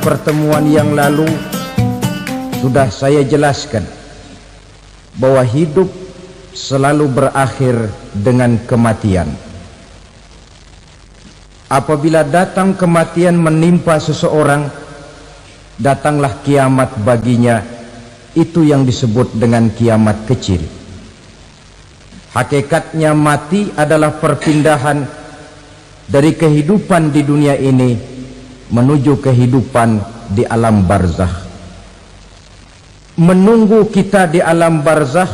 pertemuan yang lalu sudah saya jelaskan bahwa hidup selalu berakhir dengan kematian. Apabila datang kematian menimpa seseorang, datanglah kiamat baginya. Itu yang disebut dengan kiamat kecil. Hakikatnya mati adalah perpindahan dari kehidupan di dunia ini menuju kehidupan di alam barzakh. Menunggu kita di alam barzakh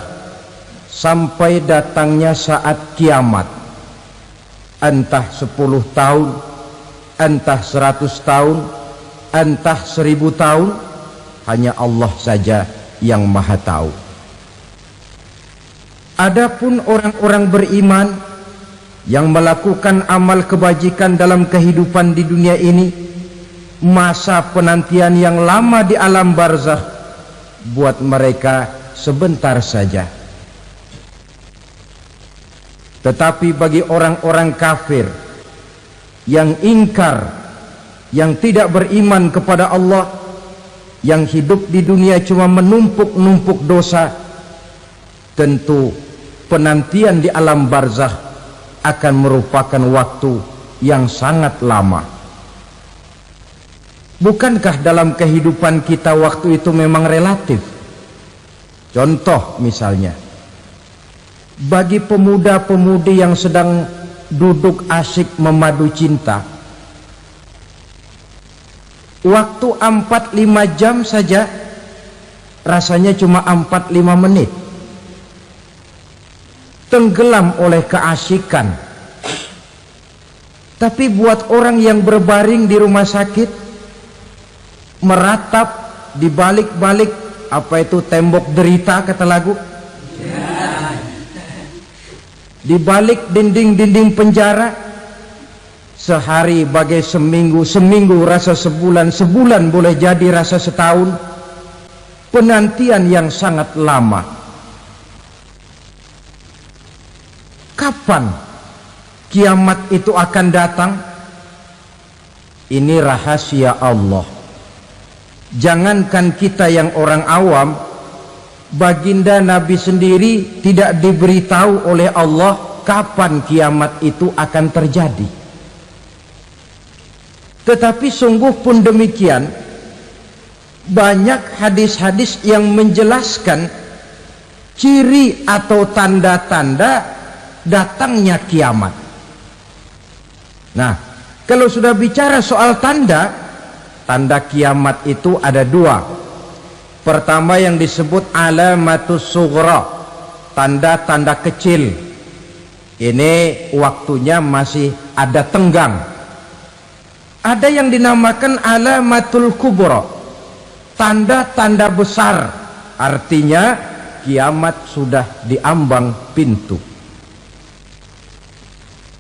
sampai datangnya saat kiamat. Entah 10 tahun, entah 100 tahun, entah 1000 tahun, hanya Allah saja yang maha tahu. Adapun orang-orang beriman yang melakukan amal kebajikan dalam kehidupan di dunia ini, masa penantian yang lama di alam barzakh buat mereka sebentar saja. Tetapi bagi orang-orang kafir yang ingkar, yang tidak beriman kepada Allah, yang hidup di dunia cuma menumpuk-numpuk dosa, tentu penantian di alam barzakh akan merupakan waktu yang sangat lama. Bukankah dalam kehidupan kita waktu itu memang relatif? Contoh misalnya, bagi pemuda-pemudi yang sedang duduk asyik memadu cinta, waktu 4-5 jam saja rasanya cuma 4-5 menit, tenggelam oleh keasikan. Tapi buat orang yang berbaring di rumah sakit, meratap di balik-balik apa itu tembok derita kata lagu, di balik dinding-dinding penjara, sehari bagai seminggu, seminggu rasa sebulan, sebulan boleh jadi rasa setahun. Penantian yang sangat lama. Kapan kiamat itu akan datang? Ini rahasia Allah. Jangankan kita yang orang awam, baginda Nabi sendiri tidak diberitahu oleh Allah kapan kiamat itu akan terjadi. Tetapi sungguh pun demikian, banyak hadis-hadis yang menjelaskan ciri atau tanda-tanda datangnya kiamat. Nah, kalau sudah bicara soal tanda kiamat itu ada 2. Pertama yang disebut alamatus sughra, tanda-tanda kecil. Ini waktunya masih ada tenggang. Ada yang dinamakan alamatul kubra, tanda-tanda besar, artinya kiamat sudah diambang pintu.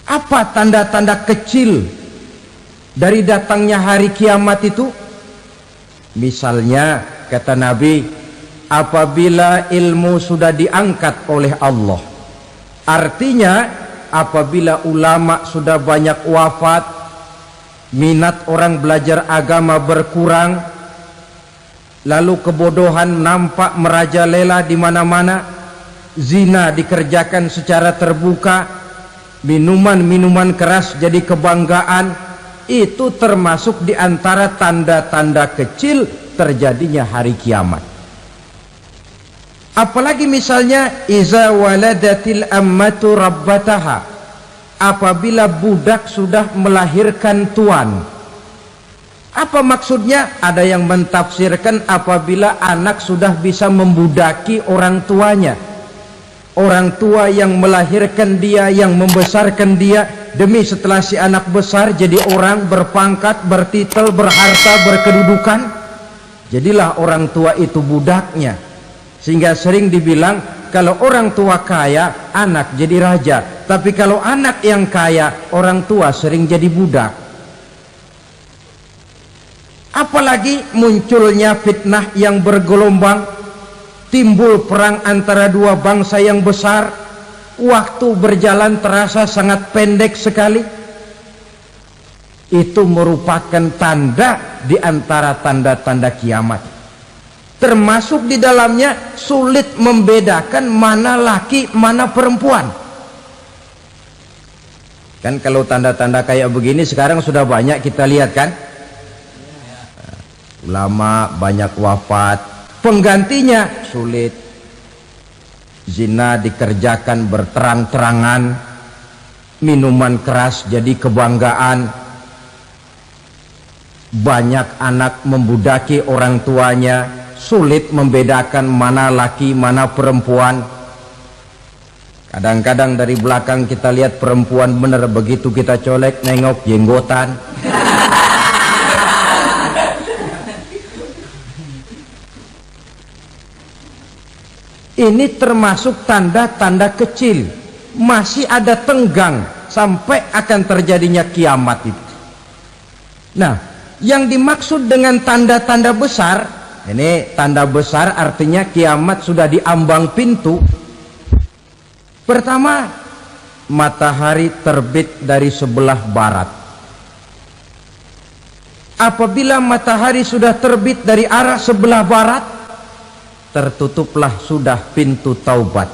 Apa tanda-tanda kecil dari datangnya hari kiamat itu? Misalnya kata Nabi, apabila ilmu sudah diangkat oleh Allah, artinya apabila ulama sudah banyak wafat, minat orang belajar agama berkurang, lalu kebodohan nampak merajalela di mana-mana, zina dikerjakan secara terbuka, minuman-minuman keras jadi kebanggaan, itu termasuk di antara tanda-tanda kecil terjadinya hari kiamat. Apalagi misalnya iza waladatil ammatu rabbataha, apabila budak sudah melahirkan tuan. Apa maksudnya? Ada yang mentafsirkan apabila anak sudah bisa membudaki orang tuanya. Orang tua yang melahirkan dia, yang membesarkan dia, demi setelah si anak besar jadi orang berpangkat, bertitel, berharta, berkedudukan, jadilah orang tua itu budaknya. Sehingga sering dibilang kalau orang tua kaya, anak jadi raja. Tapi kalau anak yang kaya, orang tua sering jadi budak. Apalagi munculnya fitnah yang bergelombang, timbul perang antara dua bangsa yang besar, waktu berjalan terasa sangat pendek sekali. Itu merupakan tanda di antara tanda-tanda kiamat. Termasuk di dalamnya sulit membedakan mana laki, mana perempuan. Kan kalau tanda-tanda kayak begini sekarang sudah banyak kita lihat kan. Ulama banyak wafat, penggantinya sulit. Zina dikerjakan berterang-terangan, minuman keras jadi kebanggaan. Banyak anak membudaki orang tuanya, sulit membedakan mana laki mana perempuan. Kadang-kadang dari belakang kita lihat perempuan bener, begitu kita colek nengok jenggotan. Ini termasuk tanda-tanda kecil, masih ada tenggang sampai akan terjadinya kiamat itu. Nah, yang dimaksud dengan tanda-tanda besar, ini tanda besar artinya kiamat sudah diambang pintu. Pertama, matahari terbit dari sebelah barat. Apabila matahari sudah terbit dari arah sebelah barat, tertutuplah sudah pintu taubat.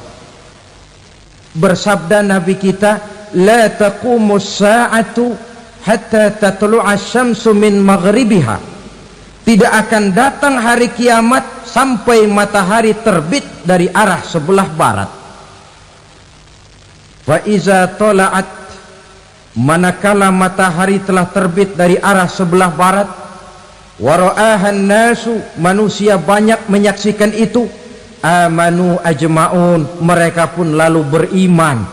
Bersabda Nabi kita, la taqumus sa'atu hatta tatlu'a syamsu min maghribiha. Tidak akan datang hari kiamat sampai matahari terbit dari arah sebelah barat. Wa iza tala'at, manakala matahari telah terbit dari arah sebelah barat, wa ra'ahan nasu, manusia banyak menyaksikan itu, amanu ajma'un, mereka pun lalu beriman.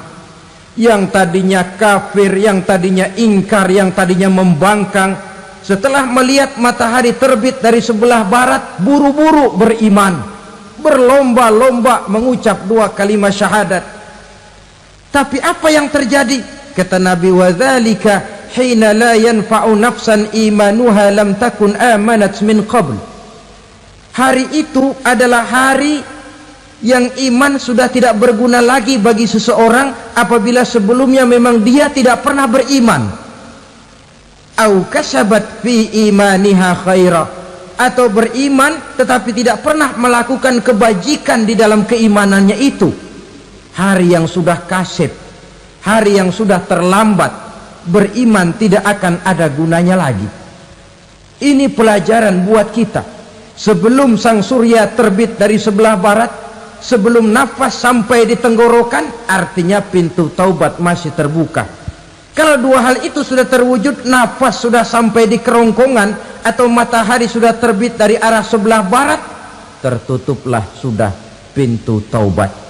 Yang tadinya kafir, yang tadinya ingkar, yang tadinya membangkang, setelah melihat matahari terbit dari sebelah barat, buru-buru beriman, berlomba-lomba mengucap 2 kalimat syahadat. Tapi apa yang terjadi? Kata Nabi, wadzalika hina la yanfa'u nafsan imanuha lam takun amanat min qabl. Hari itu adalah hari yang iman sudah tidak berguna lagi bagi seseorang apabila sebelumnya memang dia tidak pernah beriman. Au kasabat fi imaniha khaira, atau beriman tetapi tidak pernah melakukan kebajikan di dalam keimanannya itu. Hari yang sudah kasib, hari yang sudah terlambat, beriman tidak akan ada gunanya lagi. Ini pelajaran buat kita. Sebelum sang surya terbit dari sebelah barat, sebelum nafas sampai di tenggorokan, artinya pintu taubat masih terbuka. Kalau 2 hal itu sudah terwujud, nafas sudah sampai di kerongkongan atau matahari sudah terbit dari arah sebelah barat, tertutuplah sudah pintu taubat.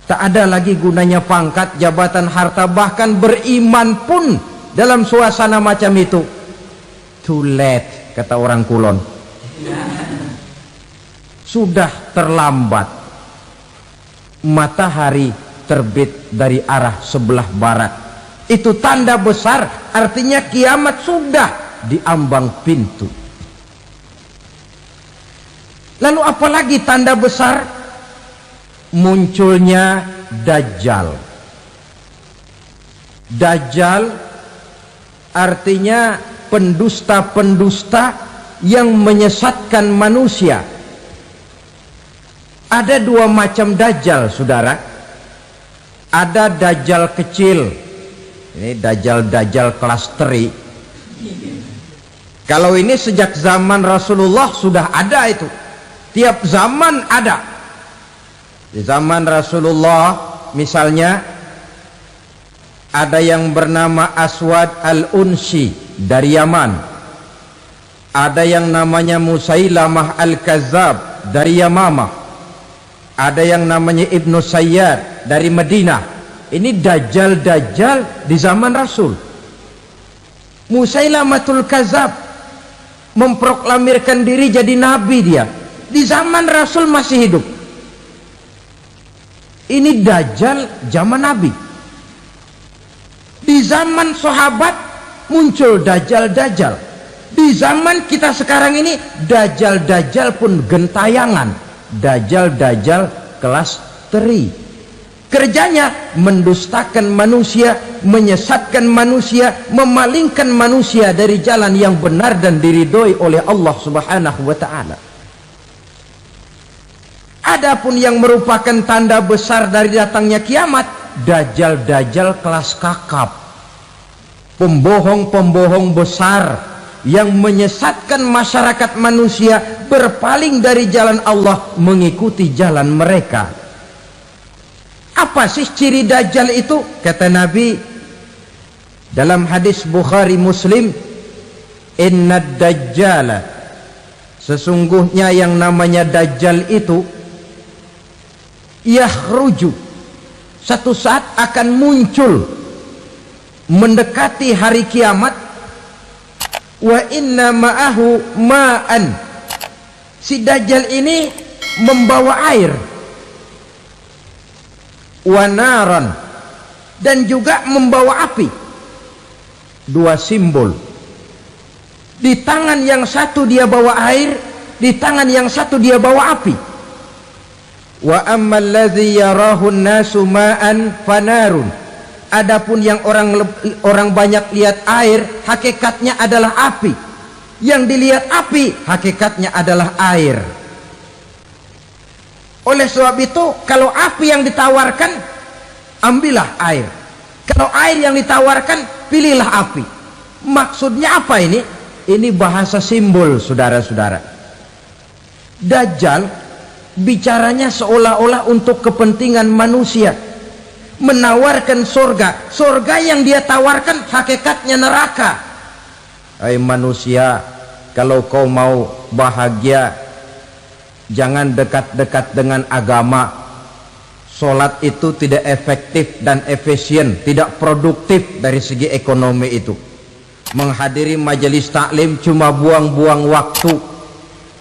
Tak ada lagi gunanya pangkat, jabatan, harta, bahkan beriman pun dalam suasana macam itu too late, kata orang Kulon. Sudah terlambat. Matahari terbit dari arah sebelah barat, itu tanda besar, artinya kiamat sudah diambang pintu. Lalu apalagi tanda besar? Munculnya Dajjal. Dajjal artinya pendusta-pendusta yang menyesatkan manusia. Ada 2 macam Dajjal, saudara. Ada Dajjal kecil, ini Dajjal kelas teri. Kalau ini sejak zaman Rasulullah sudah ada itu. Tiap zaman ada. Di zaman Rasulullah misalnya ada yang bernama Aswad al-Unsi dari Yaman. Ada yang namanya Musailamah al-Kazzab dari Yamamah. Ada yang namanya Ibnu Sayyad dari Madinah. Ini Dajjal di zaman Rasul. Musailamatul Kazzab memproklamirkan diri jadi nabi, dia di zaman Rasul masih hidup. Ini Dajjal zaman Nabi. Di zaman sahabat muncul Dajjal. Di zaman kita sekarang ini Dajjal pun gentayangan. Dajjal kelas teri. Kerjanya mendustakan manusia, menyesatkan manusia, memalingkan manusia dari jalan yang benar dan diridhoi oleh Allah Subhanahu wa taala. Adapun yang merupakan tanda besar dari datangnya kiamat, dajjal-dajjal kelas kakap, pembohong-pembohong besar yang menyesatkan masyarakat manusia berpaling dari jalan Allah mengikuti jalan mereka. Apa sih ciri dajjal itu? Kata Nabi dalam hadis Bukhari Muslim, innad dajjala, sesungguhnya yang namanya dajjal itu yakhruju, satu saat akan muncul mendekati hari kiamat, wa inna ma'ahu ma'an, si dajjal ini membawa air, wa naran, dan juga membawa api. Dua simbol. Di tangan yang satu dia bawa air, di tangan yang satu dia bawa api. Wa ammal ladzi yarahu an-nasu ma'an fanarun, adapun yang orang banyak lihat air, hakikatnya adalah api. Yang dilihat api, hakikatnya adalah air. Oleh sebab itu, kalau api yang ditawarkan, ambillah air. Kalau air yang ditawarkan, pilihlah api. Maksudnya apa ini? Ini bahasa simbol, saudara-saudara. Dajjal bicaranya seolah-olah untuk kepentingan manusia, menawarkan surga. Surga yang dia tawarkan hakikatnya neraka. Hai manusia, kalau kau mau bahagia, jangan dekat-dekat dengan agama. Sholat itu tidak efektif dan efisien, tidak produktif dari segi ekonomi itu. Menghadiri majelis taklim cuma buang-buang waktu.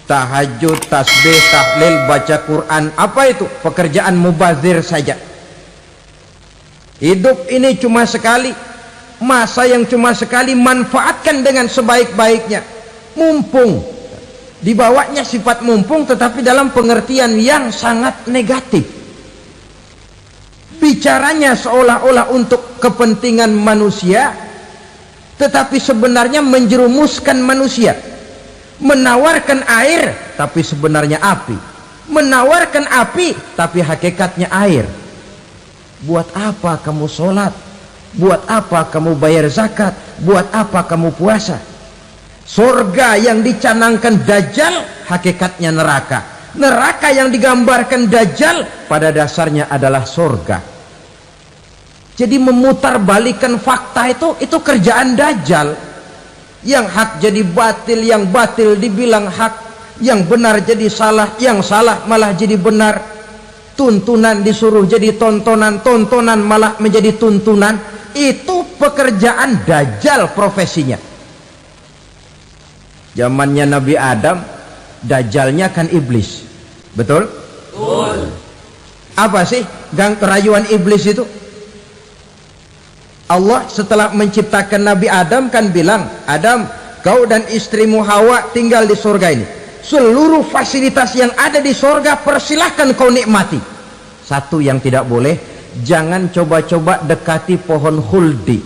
Tahajud, tasbih, tahlil, baca Quran, apa itu? Pekerjaan mubazir saja. Hidup ini cuma sekali, masa yang cuma sekali, manfaatkan dengan sebaik-baiknya. Mumpung, dibawanya sifat mumpung, tetapi dalam pengertian yang sangat negatif. Bicaranya seolah-olah untuk kepentingan manusia, tetapi sebenarnya menjerumuskan manusia. Menawarkan air, tapi sebenarnya api. Menawarkan api, tapi hakikatnya air. Buat apa kamu sholat? Buat apa kamu bayar zakat? Buat apa kamu puasa? Surga yang dicanangkan Dajjal, hakikatnya neraka. Neraka yang digambarkan Dajjal, pada dasarnya adalah surga. Jadi memutarbalikan fakta itu kerjaan Dajjal. Yang hak jadi batil, yang batil dibilang hak, yang benar jadi salah, yang salah malah jadi benar. Tuntunan disuruh jadi tontonan, tontonan malah menjadi tuntunan. Itu pekerjaan Dajjal profesinya. Zamannya Nabi Adam, Dajjalnya kan iblis. Betul? Betul. Apa sih gang kerayuan iblis itu? Allah setelah menciptakan Nabi Adam kan bilang, Adam, kau dan istrimu Hawa tinggal di surga ini. Seluruh fasilitas yang ada di surga persilahkan kau nikmati. Satu yang tidak boleh, jangan coba-coba dekati pohon khuldi.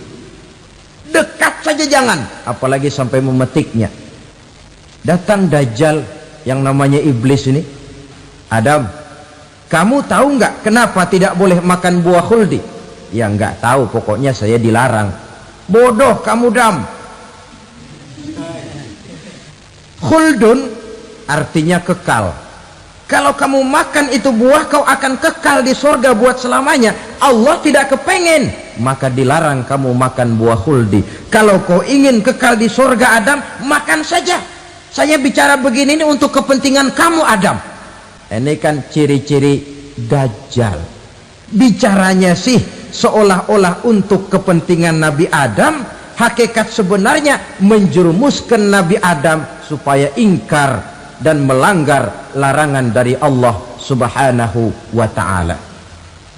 Dekat saja jangan, apalagi sampai memetiknya. Datang Dajjal yang namanya iblis ini. Adam, kamu tahu nggak kenapa tidak boleh makan buah khuldi? Ya nggak tahu, pokoknya saya dilarang. Bodoh kamu Dam. Khuldun artinya kekal. Kalau kamu makan itu buah, kau akan kekal di surga buat selamanya. Allah tidak kepengen, maka dilarang kamu makan buah khuldi. Kalau kau ingin kekal di surga Adam, makan saja. Saya bicara begini ini untuk kepentingan kamu Adam. Ini kan ciri-ciri Dajjal. Bicaranya sih seolah-olah untuk kepentingan Nabi Adam, hakikat sebenarnya menjerumuskan Nabi Adam supaya ingkar dan melanggar larangan dari Allah Subhanahu wa ta'ala.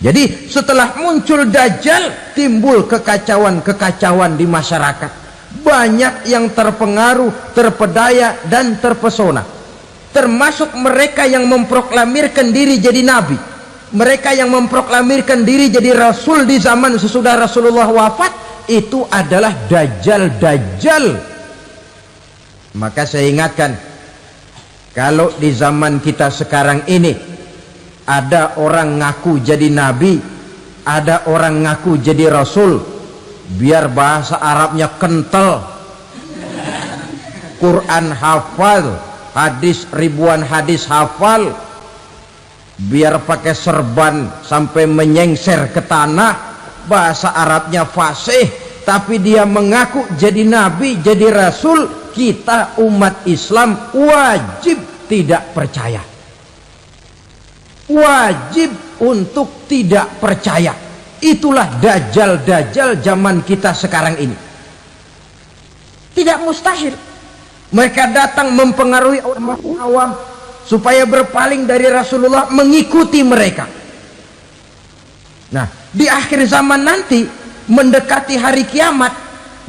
Jadi setelah muncul Dajjal, timbul kekacauan-kekacauan di masyarakat. Banyak yang terpengaruh, terpedaya dan terpesona, termasuk mereka yang memproklamirkan diri jadi nabi. mereka yang memproklamirkan diri jadi rasul di zaman sesudah Rasulullah wafat, itu adalah dajjal-dajjal. Maka saya ingatkan, kalau di zaman kita sekarang ini ada orang ngaku jadi nabi, ada orang ngaku jadi rasul, biar bahasa Arabnya kental, Quran hafal, hadis ribuan hadis hafal, biar pakai serban sampai menyengser ke tanah, bahasa Arabnya fasih, tapi dia mengaku jadi nabi, jadi rasul, kita umat Islam wajib tidak percaya, wajib untuk tidak percaya. Itulah dajjal-dajjal zaman kita sekarang ini. Tidak mustahil mereka datang mempengaruhi orang awam supaya berpaling dari Rasulullah, mengikuti mereka. Nah, di akhir zaman nanti, mendekati hari kiamat,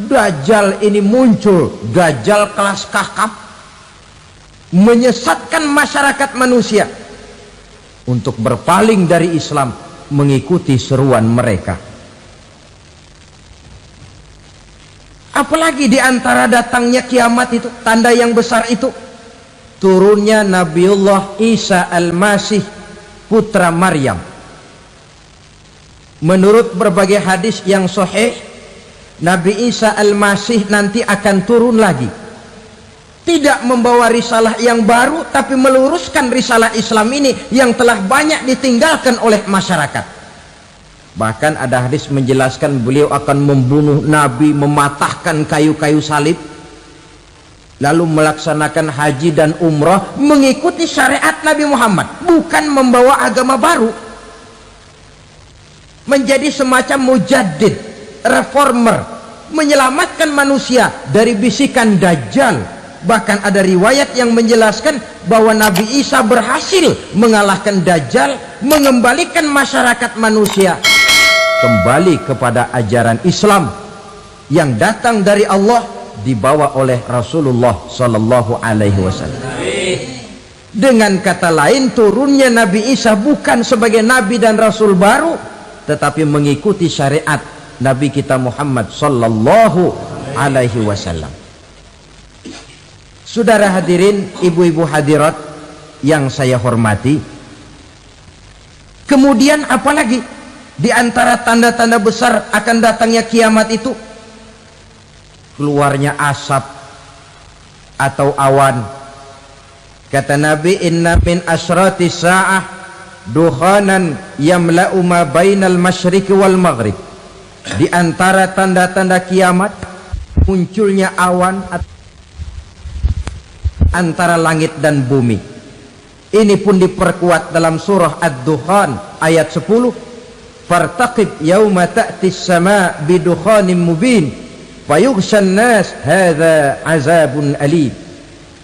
dajjal ini muncul, dajjal kelas kakap, menyesatkan masyarakat manusia untuk berpaling dari Islam, mengikuti seruan mereka. Apalagi di antara datangnya kiamat itu, tanda yang besar itu, turunnya Nabiullah Isa Al-Masih, putra Maryam. Menurut berbagai hadis yang sahih, Nabi Isa Al-Masih nanti akan turun lagi, tidak membawa risalah yang baru, tapi meluruskan risalah Islam ini yang telah banyak ditinggalkan oleh masyarakat. Bahkan ada hadis menjelaskan beliau akan membunuh Nabi, mematahkan kayu-kayu salib, lalu melaksanakan haji dan umrah mengikuti syariat Nabi Muhammad, bukan membawa agama baru. Menjadi semacam mujaddid, reformer, menyelamatkan manusia dari bisikan dajjal. Bahkan ada riwayat yang menjelaskan bahwa Nabi Isa berhasil mengalahkan dajjal, mengembalikan masyarakat manusia kembali kepada ajaran Islam yang datang dari Allah, dibawa oleh Rasulullah Sallallahu Alaihi Wasallam. Dengan kata lain, turunnya Nabi Isa bukan sebagai nabi dan rasul baru, tetapi mengikuti syariat Nabi kita Muhammad Sallallahu Alaihi Wasallam. Saudara hadirin, ibu-ibu hadirat yang saya hormati, kemudian apalagi di antara tanda-tanda besar akan datangnya kiamat itu? Keluarnya asap atau awan. Kata Nabi, inna min asratis sa'ah dukhanan yamla'u ma bainal masyriqi wal maghrib. Di antara tanda-tanda kiamat, munculnya awan antara langit dan bumi. Ini pun diperkuat dalam surah Ad-Dukhan ayat 10. Fartaqib yauma ta'tis sama' bidukhanin mubin fayughshan nas hadza azabun alim.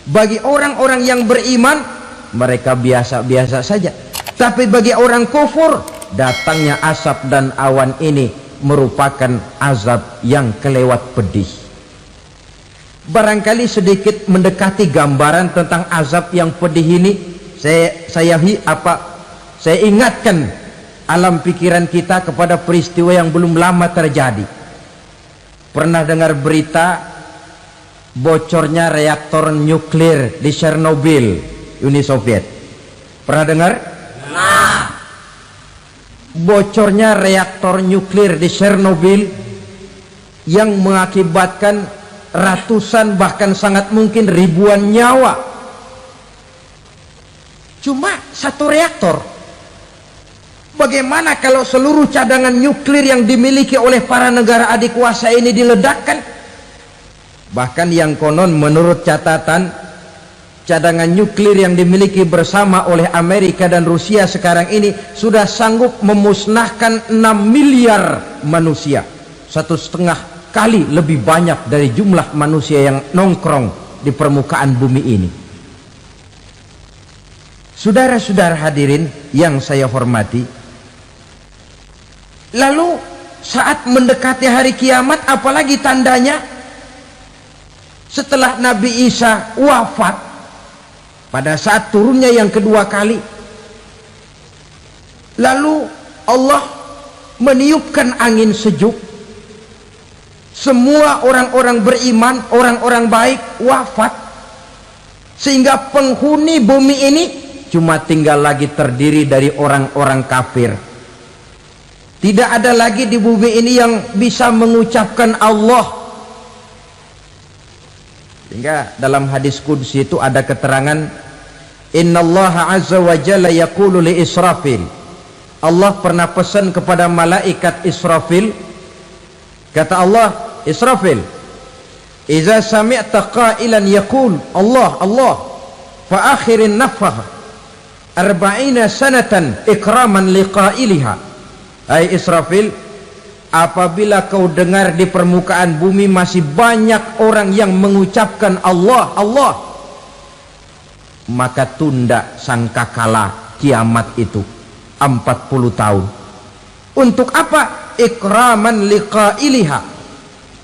Bagi orang-orang yang beriman, mereka biasa-biasa saja, tapi bagi orang kufur, datangnya asap dan awan ini merupakan azab yang kelewat pedih. Barangkali sedikit mendekati gambaran tentang azab yang pedih ini, saya ingatkan alam pikiran kita kepada peristiwa yang belum lama terjadi. Pernah dengar berita bocornya reaktor nuklir di Chernobyl, Uni Soviet? Pernah dengar? Nah, bocornya reaktor nuklir di Chernobyl yang mengakibatkan ratusan, bahkan sangat mungkin ribuan nyawa. Cuma satu reaktor. Bagaimana kalau seluruh cadangan nuklir yang dimiliki oleh para negara adik kuasa ini diledakkan? Bahkan yang konon menurut catatan, cadangan nuklir yang dimiliki bersama oleh Amerika dan Rusia sekarang ini sudah sanggup memusnahkan 6 miliar manusia, 1,5 kali lebih banyak dari jumlah manusia yang nongkrong di permukaan bumi ini. Saudara-saudara hadirin yang saya hormati, lalu saat mendekati hari kiamat, apalagi tandanya? Setelah Nabi Isa wafat, pada saat turunnya yang kedua kali, Lalu Allah meniupkan angin sejuk. Semua orang-orang beriman, orang-orang baik wafat, sehingga penghuni bumi ini cuma tinggal lagi terdiri dari orang-orang kafir. Tidak ada lagi di bumi ini yang bisa mengucapkan Allah. Sehingga dalam hadis qudsi itu ada keterangan, innallaha azza wa jalla yaqulu li Israfil. Allah pernah pesan kepada malaikat Israfil, kata Allah, Israfil, idza sami'ta qailan yaqul Allah Allah fa akhirin nafakh 40 sanatan ikraman liqailiha. Hai Israfil, apabila kau dengar di permukaan bumi masih banyak orang yang mengucapkan Allah Allah, maka tunda sangkakala kiamat itu 40 tahun. Untuk apa? Ikraman liqailiha,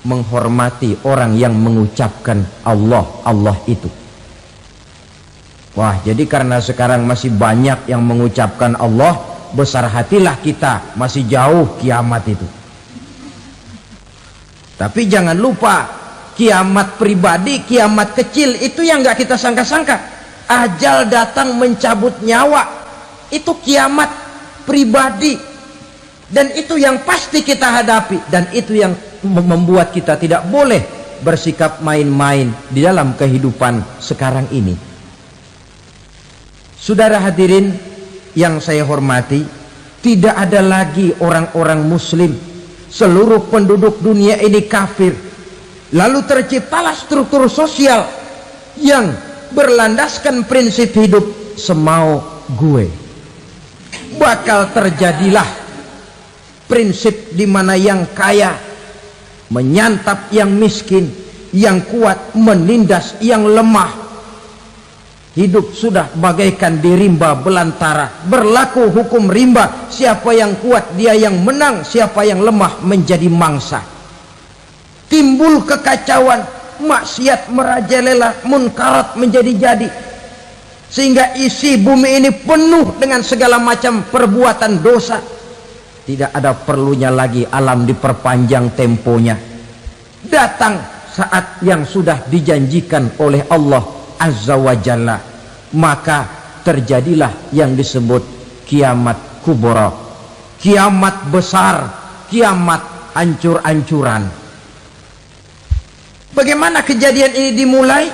menghormati orang yang mengucapkan Allah Allah itu. Wah, jadi karena sekarang masih banyak yang mengucapkan Allah, besar hatilah kita, masih jauh kiamat itu. Tapi jangan lupa, kiamat pribadi, kiamat kecil itu yang nggak kita sangka-sangka. Ajal datang mencabut nyawa, itu kiamat pribadi, dan itu yang pasti kita hadapi, dan itu yang membuat kita tidak boleh bersikap main-main di dalam kehidupan sekarang ini. Saudara hadirin yang saya hormati, tidak ada lagi orang-orang muslim. Seluruh penduduk dunia ini kafir. Lalu terciptalah struktur sosial yang berlandaskan prinsip hidup semau gue. Bakal terjadilah prinsip di mana yang kaya menyantap yang miskin, yang kuat menindas yang lemah. Hidup sudah bagaikan di rimba belantara, berlaku hukum rimba, siapa yang kuat dia yang menang, siapa yang lemah menjadi mangsa. Timbul kekacauan, maksiat merajalela, munkarat menjadi-jadi, sehingga isi bumi ini penuh dengan segala macam perbuatan dosa. Tidak ada perlunya lagi alam diperpanjang temponya. Datang saat yang sudah dijanjikan oleh Allah Azza wa Jalla, maka terjadilah yang disebut kiamat kubra, kiamat besar, kiamat ancur-ancuran. Bagaimana kejadian ini dimulai?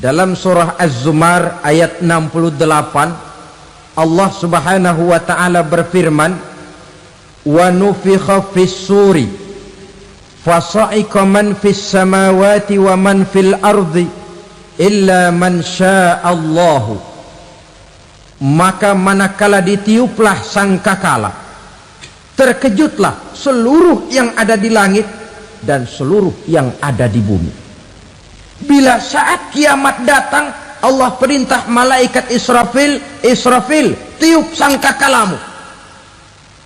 Dalam surah Az-Zumar ayat 68, Allah Subhanahu wa taala berfirman, wa nufikha fis suri fasa'iqa man fis samawati wa man fil ardi illa man sya'allahu. Maka manakala ditiuplah sangkakala, terkejutlah seluruh yang ada di langit dan seluruh yang ada di bumi. Bila saat kiamat datang, Allah perintah malaikat Israfil, Israfil, tiup sangkakalamu.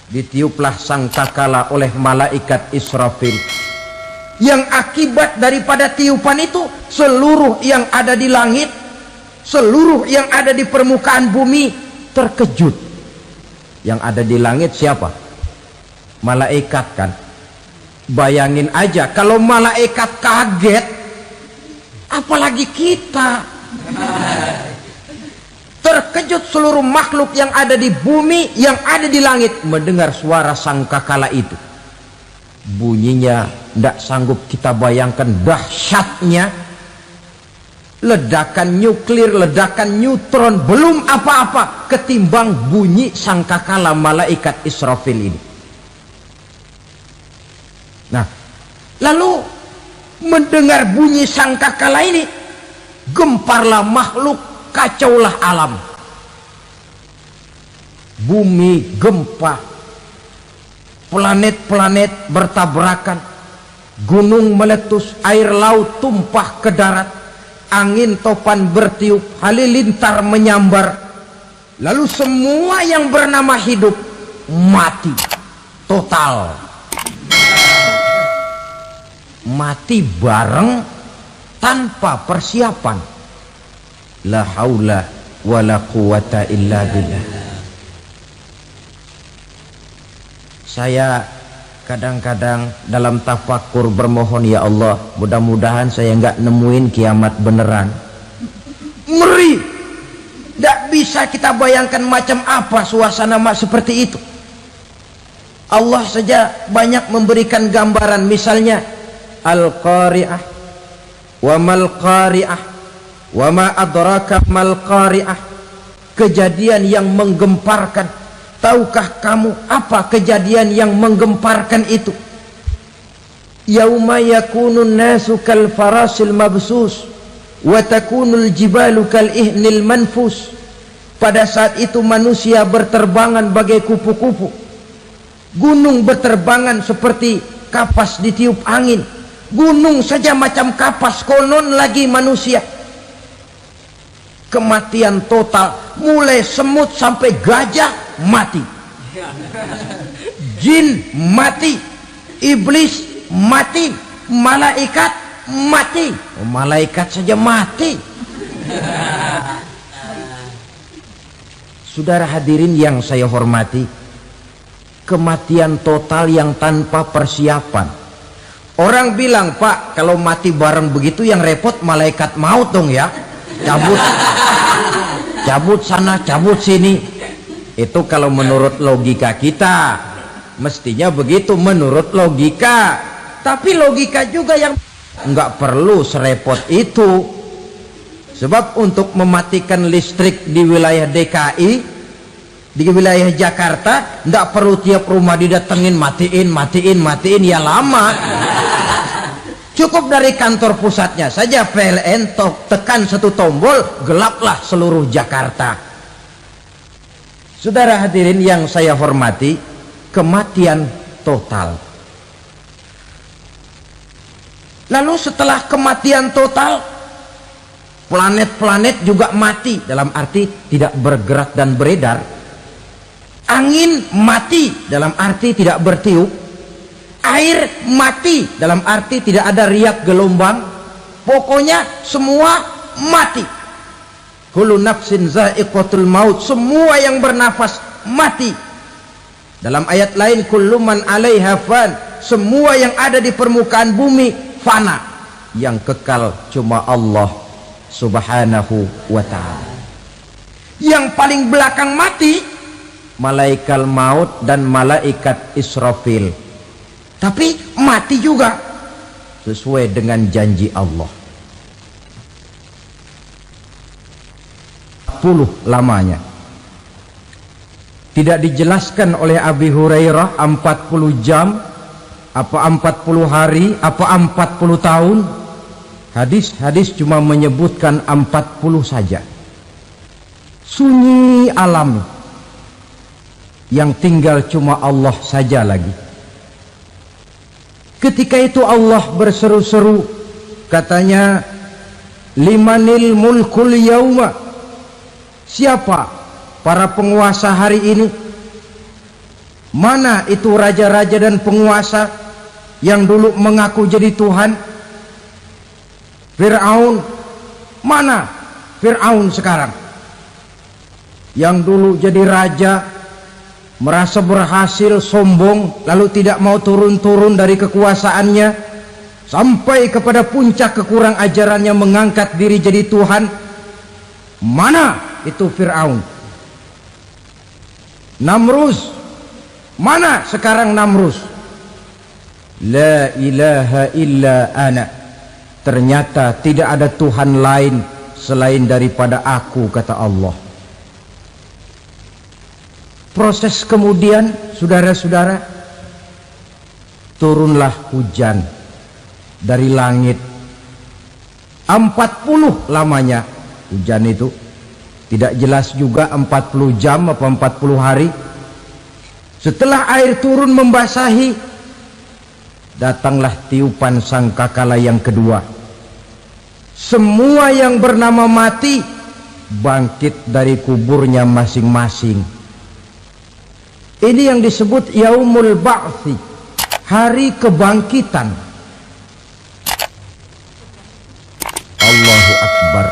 Ditiuplah sangkakala oleh malaikat Israfil. Yang akibat daripada tiupan itu, seluruh yang ada di langit, seluruh yang ada di permukaan bumi terkejut. Yang ada di langit siapa? Malaikat kan. Bayangin aja kalau malaikat kaget, apalagi kita. Terkejut seluruh makhluk yang ada di bumi, yang ada di langit mendengar suara sangkakala itu. Bunyinya tidak sanggup kita bayangkan dahsyatnya. Ledakan nuklir, ledakan neutron, belum apa-apa ketimbang bunyi sangkakala malaikat Israfil ini. Nah, lalu mendengar bunyi sangkakala ini, gemparlah makhluk, kacaulah alam. Bumi gempa, planet-planet bertabrakan, gunung meletus, air laut tumpah ke darat, angin topan bertiup, halilintar menyambar. Lalu semua yang bernama hidup mati total. Mati bareng tanpa persiapan. La haula wala quwata illa billah. Saya kadang-kadang dalam tafakur bermohon, ya Allah, mudah-mudahan saya nggak nemuin kiamat beneran. Ngeri, nggak bisa kita bayangkan macam apa suasana seperti itu. Allah saja banyak memberikan gambaran, misalnya Al-Qari'ah, wa mal qari'ah, wa ma adraka mal qari'ah. Kejadian yang menggemparkan. Tahukah kamu apa kejadian yang menggemparkan itu? Yauma yakunun nasu kal farasil mabsus wa takunul jibalu kal ihnil manfus. Pada saat itu manusia berterbangan bagai kupu-kupu, gunung berterbangan seperti kapas ditiup angin. Gunung saja macam kapas, konon lagi manusia. Kematian total, mulai semut sampai gajah mati, jin mati, iblis mati, malaikat mati. Malaikat saja mati. Saudara hadirin yang saya hormati, kematian total yang tanpa persiapan. Orang bilang, Pak, kalau mati bareng begitu yang repot malaikat maut dong ya, cabut sana, cabut sini. Itu kalau menurut logika kita, mestinya begitu menurut logika. Tapi logika juga yang nggak perlu serepot itu. Sebab untuk mematikan listrik di wilayah DKI, di wilayah Jakarta, nggak perlu tiap rumah didatengin, matiin, ya lama. Cukup dari kantor pusatnya saja PLN, tekan satu tombol, gelaplah seluruh Jakarta. Saudara hadirin yang saya hormati, kematian total. Lalu setelah kematian total, planet-planet juga mati, dalam arti tidak bergerak dan beredar. Angin mati, dalam arti tidak bertiup. Air mati, dalam arti tidak ada riak gelombang. Pokoknya semua mati. Kullu nafsin za'iqatul maut, semua yang bernafas mati. Dalam ayat lain, kullu man 'alaiha fan, semua yang ada di permukaan bumi fana. Yang kekal cuma Allah Subhanahu wa ta'ala. Yang paling belakang mati malaikat maut dan malaikat Israfil. Tapi mati juga sesuai dengan janji Allah. 40 lamanya. Tidak dijelaskan oleh Abi Hurairah 40 jam, apa 40 hari, apa 40 tahun. Hadis-hadis cuma menyebutkan 40 saja. Sunyi alam yang tinggal cuma Allah saja lagi. Ketika itu Allah berseru-seru, katanya, limanil mulkul yauma, siapa para penguasa hari ini? Mana itu raja-raja dan penguasa yang dulu mengaku jadi Tuhan? Fir'aun, mana Fir'aun sekarang? Yang dulu jadi raja, merasa berhasil, sombong, lalu tidak mau turun-turun dari kekuasaannya, sampai kepada puncak kekurang ajarannya mengangkat diri jadi Tuhan. Mana itu Fir'aun? Namrus, mana sekarang Namrus? La ilaha illa ana, ternyata tidak ada Tuhan lain selain daripada aku, kata Allah. Proses kemudian, saudara-saudara, turunlah hujan dari langit. 40 lamanya hujan itu. Tidak jelas juga 40 jam apa 40 hari. Setelah air turun membasahi, datanglah tiupan sangkakala yang kedua. Semua yang bernama mati bangkit dari kuburnya masing-masing. Ini yang disebut Yaumul Ba'thi, hari kebangkitan. Allahu Akbar.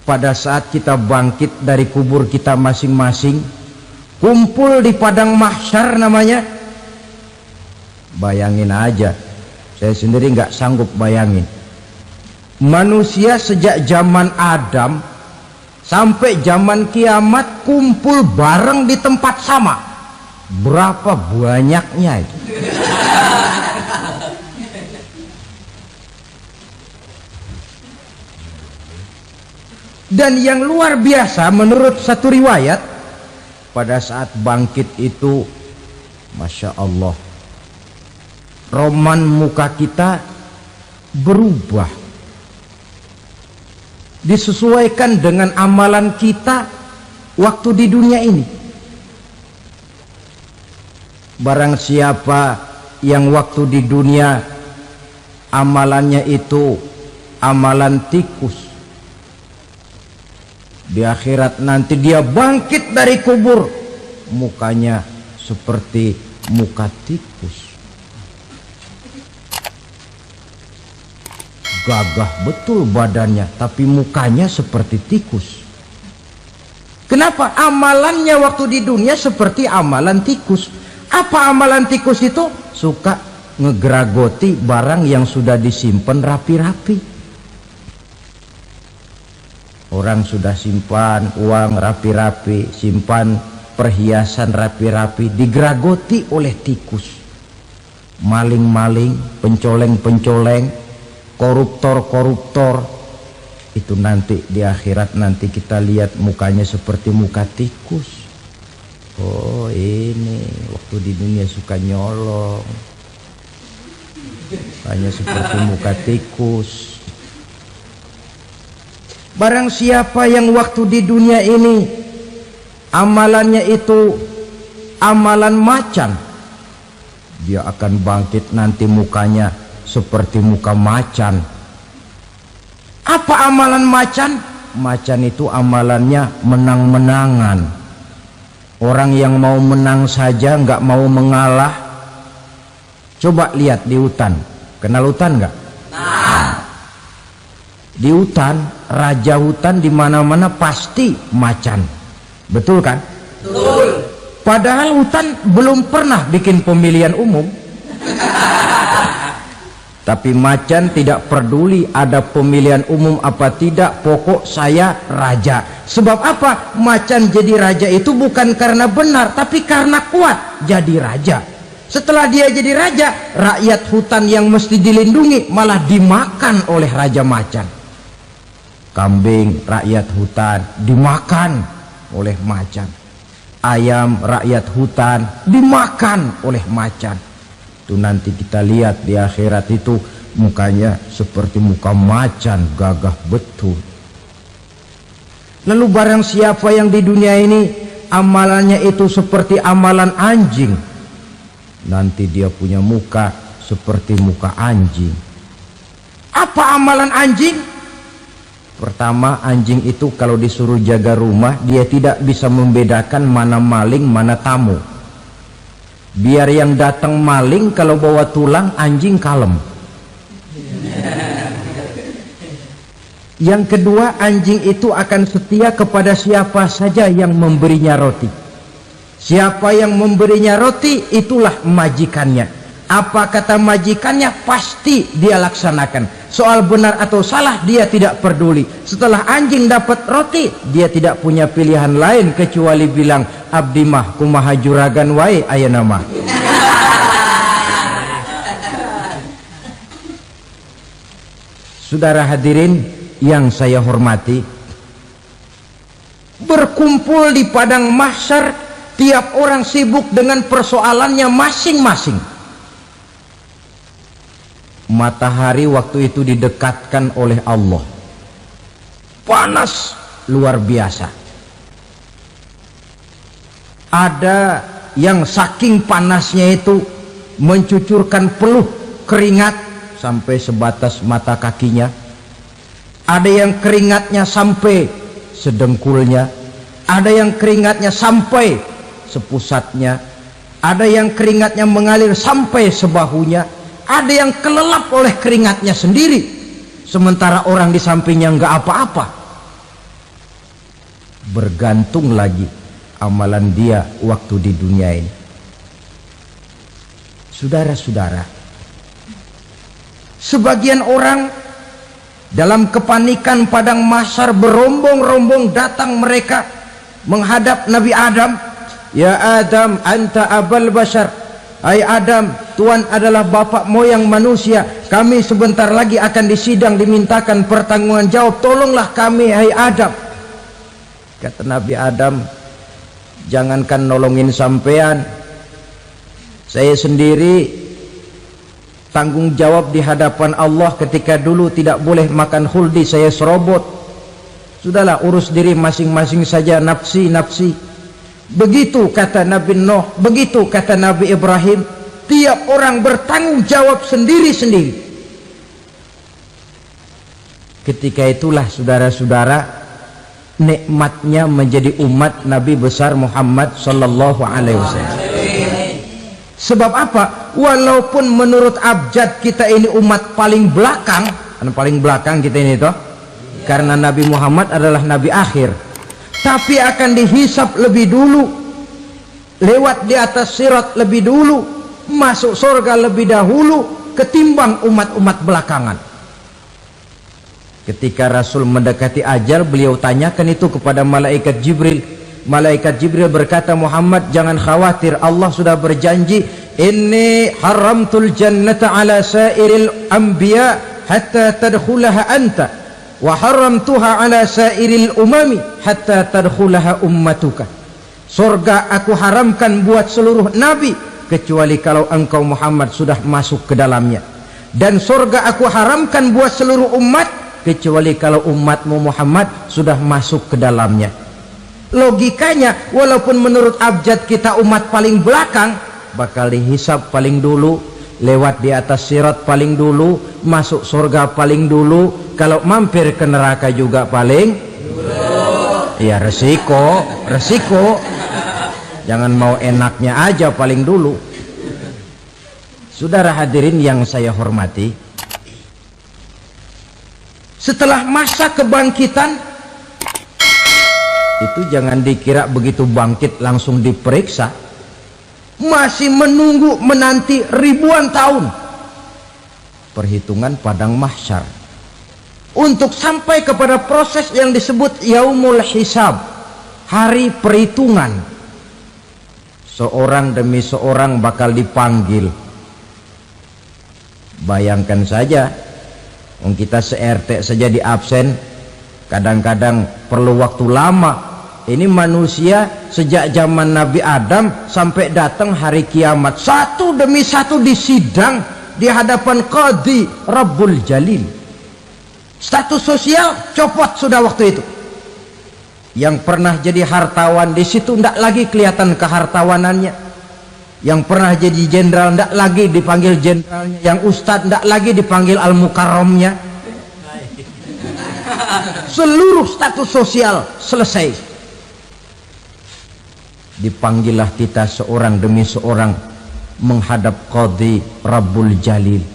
Pada saat kita bangkit dari kubur kita masing-masing, kumpul di padang mahsyar namanya. Bayangin aja, saya sendiri nggak sanggup bayangin. Manusia sejak zaman Adam sampai zaman kiamat kumpul bareng di tempat sama. Berapa banyaknya itu? Dan yang luar biasa menurut satu riwayat, pada saat bangkit itu, Masya Allah, roman muka kita berubah, disesuaikan dengan amalan kita waktu di dunia ini. Barang siapa yang waktu di dunia amalannya itu amalan tikus, di akhirat nanti dia bangkit dari kubur, mukanya seperti muka tikus. Gagah betul badannya, tapi mukanya seperti tikus. Kenapa? Amalannya waktu di dunia seperti amalan tikus. Apa amalan tikus itu? Suka ngegeragoti barang yang sudah disimpan rapi-rapi. Orang sudah simpan uang rapi-rapi, simpan perhiasan rapi-rapi, digeragoti oleh tikus. Maling-maling, pencoleng-pencoleng, koruptor-koruptor, itu nanti di akhirat nanti kita lihat mukanya seperti muka tikus. Oh, ini waktu di dunia suka nyolong, hanya seperti muka tikus. Barang siapa yang waktu di dunia ini amalannya itu amalan macan, dia akan bangkit nanti mukanya seperti muka macan. Apa amalan macan? Macan itu amalannya menang-menangan. Orang yang mau menang saja nggak mau mengalah. Coba lihat di hutan, kenal hutan nggak? Di hutan, raja hutan di mana-mana pasti macan, betul kan? Betul. Padahal hutan belum pernah bikin pemilihan umum. Tapi macan tidak peduli ada pemilihan umum apa tidak, pokok saya raja. Sebab apa? Macan jadi raja itu bukan karena benar, tapi karena kuat jadi raja. Setelah dia jadi raja, rakyat hutan yang mesti dilindungi malah dimakan oleh raja macan. Kambing rakyat hutan dimakan oleh macan. Ayam rakyat hutan dimakan oleh macan. Itu nanti kita lihat di akhirat itu mukanya seperti muka macan, gagah betul. Lalu barang siapa yang di dunia ini amalannya itu seperti amalan anjing, nanti dia punya muka seperti muka anjing. Apa amalan anjing? Pertama, anjing itu kalau disuruh jaga rumah, dia tidak bisa membedakan mana maling, mana tamu. Biar yang datang maling, kalau bawa tulang, anjing kalem. Yang kedua, anjing itu akan setia kepada siapa saja yang memberinya roti. Siapa yang memberinya roti, itulah majikannya. Apa kata majikannya pasti dia laksanakan. Soal benar atau salah dia tidak peduli. Setelah anjing dapat roti, dia tidak punya pilihan lain kecuali bilang, abdi mah kumaha juragan wae ayeuna mah. Saudara hadirin yang saya hormati, berkumpul di padang mahsyar, tiap orang sibuk dengan persoalannya masing-masing. Matahari waktu itu didekatkan oleh Allah, panas luar biasa. Ada yang saking panasnya itu mencucurkan peluh keringat sampai sebatas mata kakinya. Ada yang keringatnya sampai sedengkulnya, ada yang keringatnya sampai sepusatnya, ada yang keringatnya mengalir sampai sebahunya, ada yang kelelap oleh keringatnya sendiri, sementara orang di sampingnya nggak apa-apa. Bergantung lagi amalan dia waktu di dunia ini. Saudara-saudara, sebagian orang dalam kepanikan padang mahsyar berombong-rombong datang mereka menghadap Nabi Adam. Ya Adam, anta abal bashar. Hai Adam, Tuhan adalah bapak moyang manusia. Kami sebentar lagi akan disidang, dimintakan pertanggungan jawab. Tolonglah kami, hai Adam. Kata Nabi Adam, jangankan nolongin sampean, saya sendiri tanggung jawab di hadapan Allah. Ketika dulu tidak boleh makan huldi, saya serobot. Sudahlah, urus diri masing-masing saja, nafsi. Begitu kata Nabi Nuh, begitu kata Nabi Ibrahim. Tiap orang bertanggung jawab sendiri-sendiri. Ketika itulah saudara-saudara, nikmatnya menjadi umat Nabi besar Muhammad sallallahu alaihi wasallam. Sebab apa? Walaupun menurut abjad kita ini umat paling belakang, paling belakang kita ini toh, karena Nabi Muhammad adalah Nabi akhir, tapi akan dihisap lebih dulu, lewat di atas sirat lebih dulu, masuk surga lebih dahulu ketimbang umat-umat belakangan. Ketika Rasul mendekati ajal, beliau tanyakan itu kepada malaikat Jibril. Malaikat Jibril berkata, Muhammad jangan khawatir, Allah sudah berjanji, inni haramtul jannata ala sairil anbiya hatta tadkhulaha anta wa haramtuha ala sairil umami hatta tadkhulaha ummatuka. Surga aku haramkan buat seluruh nabi kecuali kalau engkau Muhammad sudah masuk ke dalamnya, dan surga aku haramkan buat seluruh umat kecuali kalau umatmu Muhammad sudah masuk ke dalamnya. Logikanya, walaupun menurut abjad kita umat paling belakang, bakal dihisab paling dulu, lewat di atas sirat paling dulu, masuk surga paling dulu, kalau mampir ke neraka juga paling dulu. Ya resiko. Jangan mau enaknya aja paling dulu. Saudara hadirin yang saya hormati, setelah masa kebangkitan itu jangan dikira begitu bangkit langsung diperiksa. Masih menunggu menanti ribuan tahun perhitungan padang mahsyar untuk sampai kepada proses yang disebut yaumul hisab, hari perhitungan. Seorang demi seorang bakal dipanggil. Bayangkan saja, kita se-RT saja di absen, kadang-kadang perlu waktu lama. Ini manusia sejak zaman Nabi Adam sampai datang hari kiamat, satu demi satu disidang di hadapan Qadhi Rabbul Jalil. Status sosial copot sudah waktu itu. Yang pernah jadi hartawan di situ tidak lagi kelihatan kehartawanannya. Yang pernah jadi jenderal tidak lagi dipanggil jenderalnya. Yang ustadz tidak lagi dipanggil al-mukarramnya. Seluruh status sosial selesai. Dipanggillah kita seorang demi seorang menghadap Qadhi Rabbul Jalil.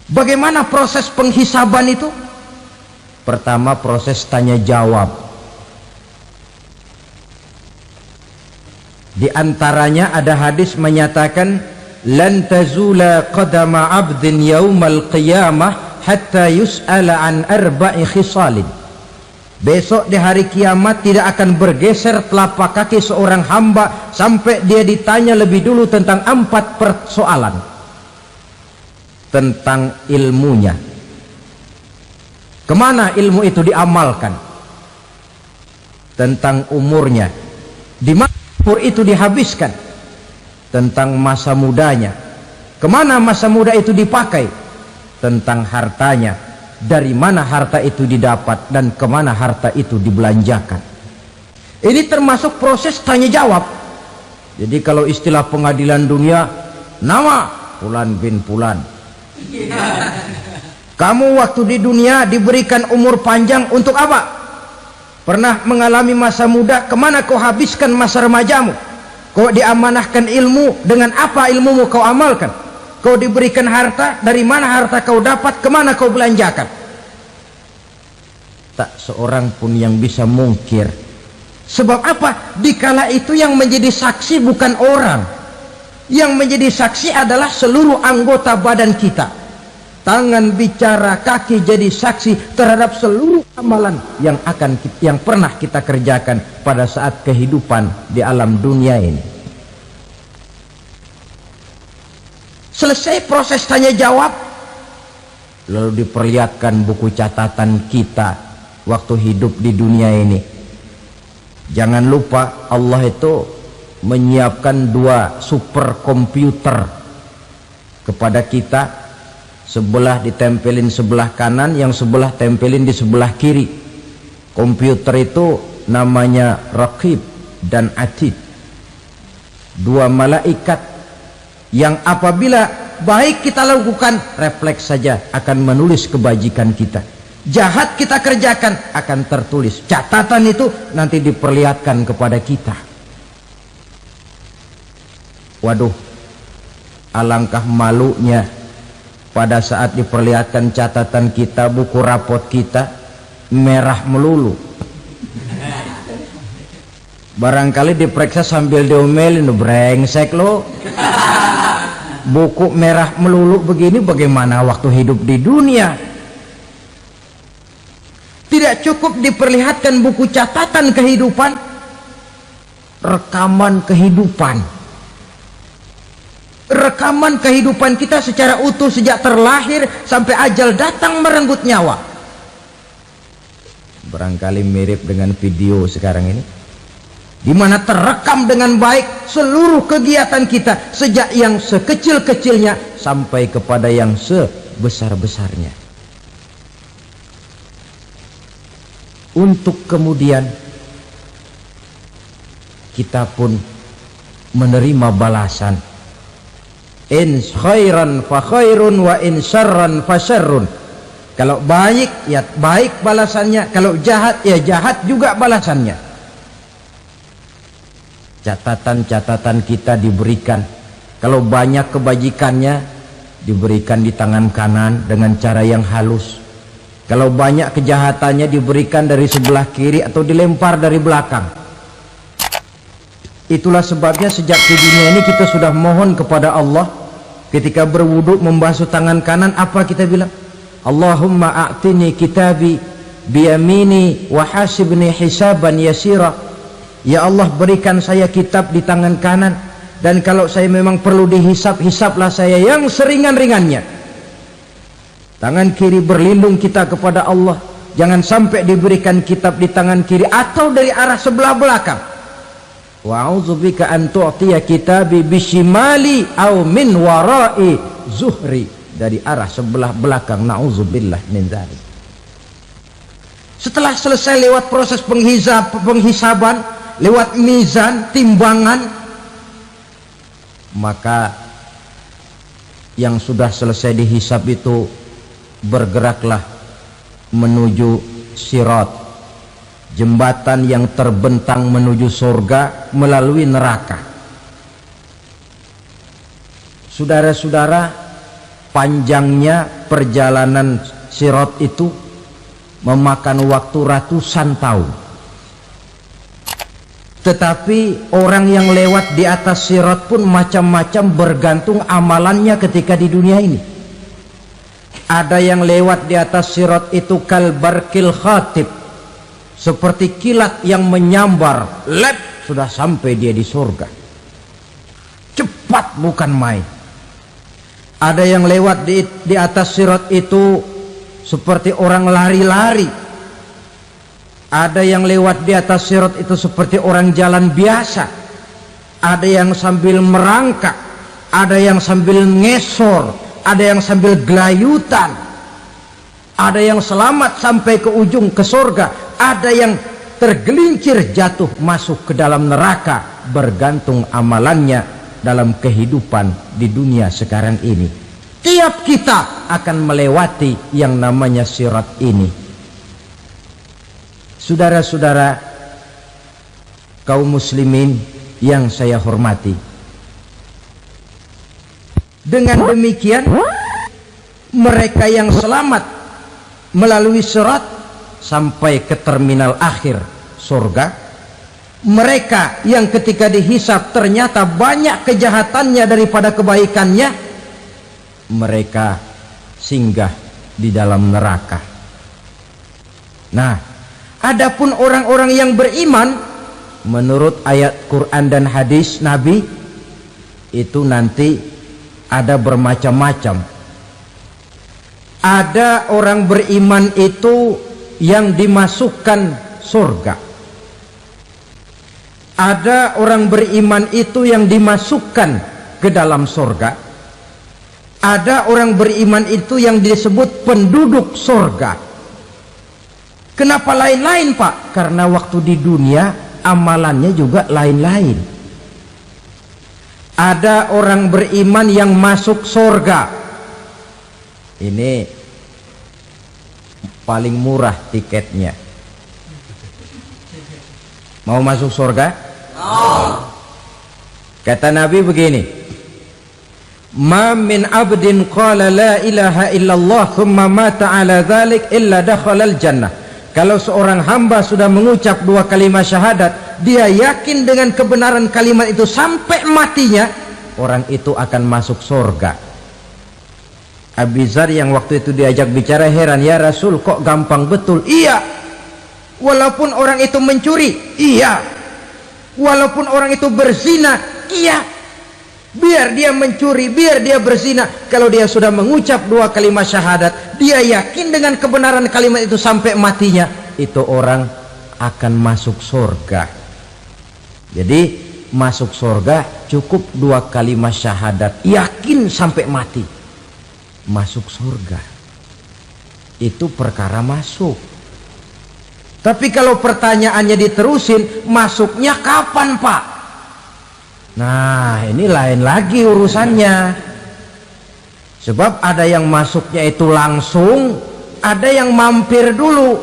Bagaimana proses penghisaban itu? Pertama, proses tanya jawab. Di antaranya ada hadis menyatakan, lan tazula qadama 'abdin yaumal qiyamah hatta yus'ala an arba'i khisalin. Besok di hari kiamat tidak akan bergeser telapak kaki seorang hamba sampai dia ditanya lebih dulu tentang 4 persoalan. Tentang ilmunya, kemana ilmu itu diamalkan. Tentang umurnya, di mana umur itu dihabiskan. Tentang masa mudanya, kemana masa muda itu dipakai. Tentang hartanya, dari mana harta itu didapat dan kemana harta itu dibelanjakan. Ini termasuk proses tanya jawab. Jadi kalau istilah pengadilan dunia, nama Fulan bin Fulan, kamu waktu di dunia diberikan umur panjang untuk apa? Pernah mengalami masa muda, kemana kau habiskan masa remajamu? Kau diamanahkan ilmu, dengan apa ilmumu kau amalkan? Kau diberikan harta, dari mana harta kau dapat, kemana kau belanjakan? Tak seorang pun yang bisa mungkir Sebab apa? Dikala itu yang menjadi saksi bukan orang, yang menjadi saksi adalah seluruh anggota badan kita. Tangan bicara, kaki jadi saksi terhadap seluruh amalan yang pernah kita kerjakan pada saat kehidupan di alam dunia ini. Selesai proses tanya jawab, lalu diperlihatkan buku catatan kita waktu hidup di dunia ini. Jangan lupa Allah itu menyiapkan 2 superkomputer kepada kita. Sebelah ditempelin sebelah kanan, yang sebelah tempelin di sebelah kiri. Komputer itu namanya Raqib dan Atid, 2 malaikat yang apabila baik kita lakukan, refleks saja akan menulis kebajikan kita. Jahat kita kerjakan akan tertulis. Catatan itu nanti diperlihatkan kepada kita. Waduh, alangkah malunya pada saat diperlihatkan catatan kita, buku rapot kita merah melulu. Barangkali diperiksa sambil diomelin, brengsek lo. Buku merah melulu begini, bagaimana waktu hidup di dunia? Tidak cukup diperlihatkan buku catatan kehidupan, rekaman kehidupan. Rekaman kehidupan kita secara utuh sejak terlahir sampai ajal datang merenggut nyawa. Barangkali mirip dengan video sekarang ini, di mana terekam dengan baik seluruh kegiatan kita sejak yang sekecil-kecilnya sampai kepada yang sebesar-besarnya. Untuk kemudian kita pun menerima balasan. In khairan fa khairun wa in syarran fa syarrun. Kalau baik ya baik balasannya, kalau jahat ya jahat juga balasannya. Catatan-catatan kita diberikan. Kalau banyak kebajikannya diberikan di tangan kanan dengan cara yang halus. Kalau banyak kejahatannya diberikan dari sebelah kiri atau dilempar dari belakang. Itulah sebabnya sejak di dunia ini kita sudah mohon kepada Allah. Ketika berwudu membasuh tangan kanan, apa kita bilang? Allahumma a'tini kitabi biyamini wa hasibni hisaban yasira. Ya Allah, berikan saya kitab di tangan kanan, dan kalau saya memang perlu dihisap, hisaplah saya yang seringan-ringannya. Tangan kiri berlindung kita kepada Allah, jangan sampai diberikan kitab di tangan kiri atau dari arah sebelah belakang. Wa a'udzubika an tu'tiya kitabi bishimali aw min wara'i zuhri, dari arah sebelah belakang. Na'udzubillah min dzalik. Setelah selesai lewat proses penghisaban, lewat mizan, timbangan, maka yang sudah selesai dihisab itu bergeraklah menuju sirat, jembatan yang terbentang menuju surga melalui neraka. Saudara-saudara, panjangnya perjalanan sirat itu memakan waktu ratusan tahun. Tetapi orang yang lewat di atas sirat pun macam-macam, bergantung amalannya ketika di dunia ini. Ada yang lewat di atas sirat itu kalbarkil khatib, seperti kilat yang menyambar, lep, sudah sampai dia di surga. Cepat bukan main. Ada yang lewat di atas sirat itu seperti orang lari-lari. Ada yang lewat di atas sirat itu seperti orang jalan biasa. Ada yang sambil merangkak, ada yang sambil ngesor, ada yang sambil gelayutan, ada yang selamat sampai ke ujung ke surga, ada yang tergelincir jatuh masuk ke dalam neraka, bergantung amalannya dalam kehidupan di dunia sekarang ini. Tiap kita akan melewati yang namanya sirat ini. Saudara-saudara kaum muslimin yang saya hormati, dengan demikian mereka yang selamat melalui sirat sampai ke terminal akhir surga, mereka yang ketika dihisab ternyata banyak kejahatannya daripada kebaikannya, mereka singgah di dalam neraka. Nah, adapun orang-orang yang beriman menurut ayat Quran dan hadis Nabi itu nanti ada bermacam-macam. Ada orang beriman itu yang dimasukkan surga. Ada orang beriman itu yang dimasukkan ke dalam surga. Ada orang beriman itu yang disebut penduduk surga. Kenapa lain-lain, Pak? Karena waktu di dunia amalannya juga lain-lain. Ada orang beriman yang masuk surga. Ini paling murah tiketnya. Mau masuk surga? Kata Nabi begini, ma min abdin qala la ilaha illallah thumma mata ala dhalik illa dakhalal jannah. Kalau seorang hamba sudah mengucap dua kalimat syahadat, dia yakin dengan kebenaran kalimat itu sampai matinya, orang itu akan masuk surga. Abi Dzar yang waktu itu diajak bicara heran, ya Rasul kok gampang betul? Iya, walaupun orang itu mencuri, iya, walaupun orang itu berzina, iya, biar dia mencuri, biar dia berzina, kalau dia sudah mengucap dua kalimat syahadat, dia yakin dengan kebenaran kalimat itu sampai matinya, itu orang akan masuk surga. Jadi masuk surga cukup dua kalimat syahadat, yakin sampai mati, masuk surga. Itu perkara masuk. Tapi kalau pertanyaannya diterusin, masuknya kapan, Pak? Nah, ini lain lagi urusannya. Sebab ada yang masuknya itu langsung, ada yang mampir dulu.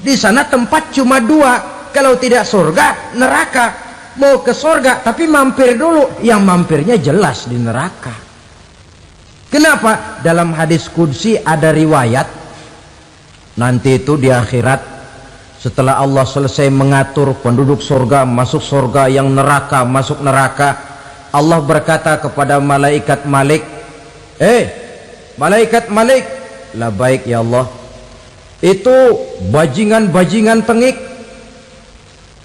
Di sana tempat cuma dua, kalau tidak surga, neraka. Mau ke surga tapi mampir dulu, yang mampirnya jelas di neraka. Kenapa? Dalam hadis qudsi ada riwayat, nanti itu di akhirat, setelah Allah selesai mengatur penduduk surga masuk surga, yang neraka masuk neraka, Allah berkata kepada malaikat Malik, malaikat Malik, labaik ya Allah, itu bajingan-bajingan tengik,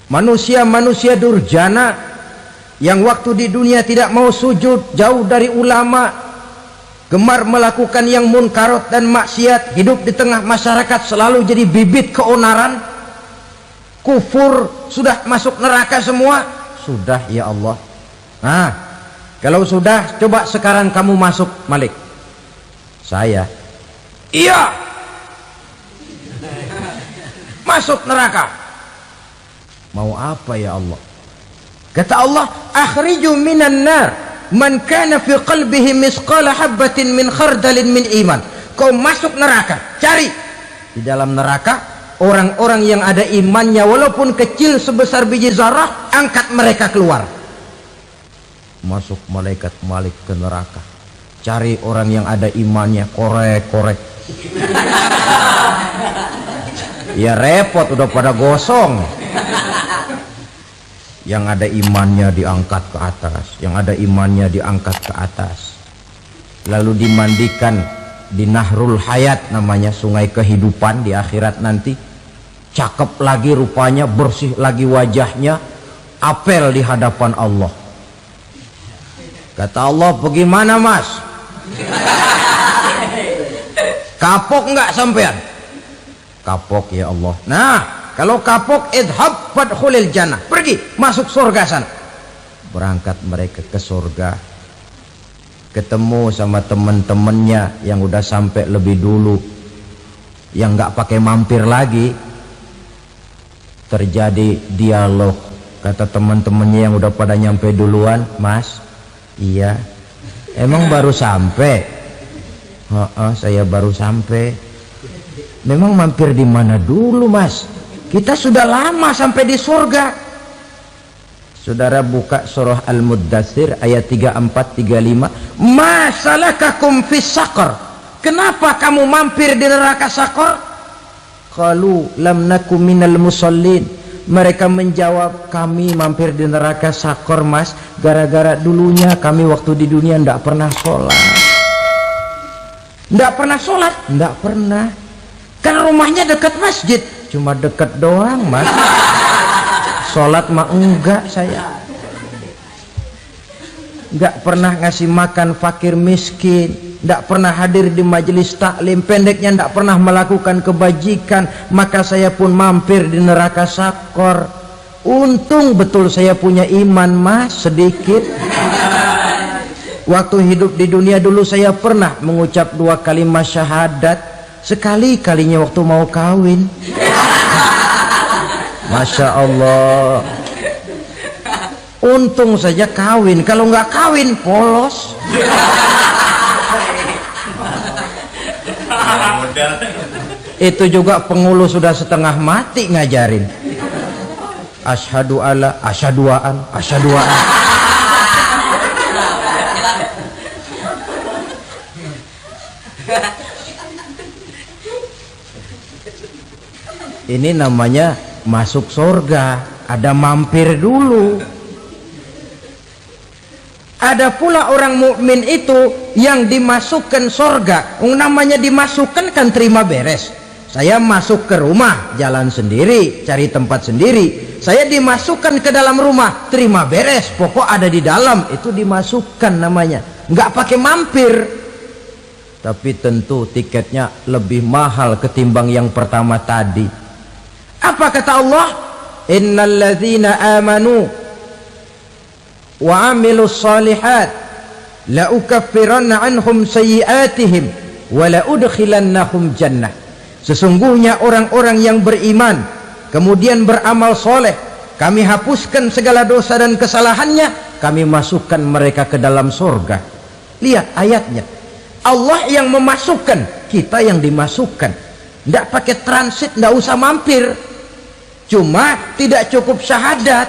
manusia-manusia durjana yang waktu di dunia tidak mau sujud, jauh dari ulama, gemar melakukan yang munkarat dan maksiat, hidup di tengah masyarakat selalu jadi bibit keonaran, kufur, sudah masuk neraka semua. Sudah ya Allah. Nah, kalau sudah, coba sekarang kamu masuk, Malik. Saya, iya, masuk neraka. Mau apa ya Allah? Kata Allah, akhriju minan nar man kana fi qalbihi misqala habatin min khardalin min iman. Kau masuk neraka, cari di dalam neraka orang-orang yang ada imannya walaupun kecil sebesar biji zarah, angkat mereka keluar. Masuk malaikat Malik ke neraka, cari orang yang ada imannya, korek-korek. Ya repot, udah pada gosong. Yang ada imannya diangkat ke atas, yang ada imannya diangkat ke atas, lalu dimandikan di Nahrul Hayat, namanya sungai kehidupan di akhirat nanti. Cakep lagi rupanya, bersih lagi wajahnya, apel di hadapan Allah. Kata Allah, bagaimana mas? Kapok nggak sampean? Kapok ya Allah. Nah, kalau kapok, idhab fadkhulil jannah, pergi masuk surga sana. Berangkat mereka ke surga, ketemu sama teman-temannya yang udah sampai lebih dulu, yang nggak pakai mampir lagi. Terjadi dialog. Kata teman-temannya yang udah pada nyampe duluan, mas, iya, emang baru sampai? Saya baru sampai. Memang mampir di mana dulu mas? Kita sudah lama sampai di surga. Saudara buka surah Al-Muddatsir ayat 34-35. Ma salakakum fis saqar? Kenapa kamu mampir di neraka Saqar? Qalu lam nakum minal musallin. Mereka menjawab, kami mampir di neraka Sakor mas, gara-gara dulunya kami waktu di dunia ndak pernah sholat. Ndak pernah sholat? Ndak pernah. Kan rumahnya dekat masjid, cuma dekat doang mas. Sholat mah enggak saya. Nggak pernah ngasih makan fakir miskin, nggak pernah hadir di majelis taklim, pendeknya nggak pernah melakukan kebajikan, maka saya pun mampir di neraka Sakor. Untung betul saya punya iman mas sedikit. Waktu hidup di dunia dulu saya pernah mengucap 2 kalimat syahadat, sekali-kalinya waktu mau kawin. Masya Allah. Untung saja kawin, kalau nggak kawin polos. Itu juga pengulu sudah setengah mati ngajarin. Asyhadu alla, asyaduaan, asyaduaan. Ini namanya masuk surga, ada mampir dulu. Ada pula orang mukmin itu yang dimasukkan surga. Namanya dimasukkan kan terima beres. Saya masuk ke rumah, jalan sendiri, cari tempat sendiri. Saya dimasukkan ke dalam rumah, terima beres, pokok ada di dalam, itu dimasukkan namanya. Nggak pakai mampir. Tapi tentu tiketnya lebih mahal ketimbang yang pertama tadi. Apa kata Allah? Innal ladzina amanu wa amilus salihat la ukaffiranna anhum sayyi'atihim wa la udkhilannahum jannah. Sesungguhnya orang-orang yang beriman kemudian beramal soleh, kami hapuskan segala dosa dan kesalahannya, kami masukkan mereka ke dalam surga. Lihat ayatnya, Allah yang memasukkan, kita yang dimasukkan. Tidak pakai transit, tidak usah mampir. Cuma tidak cukup syahadat,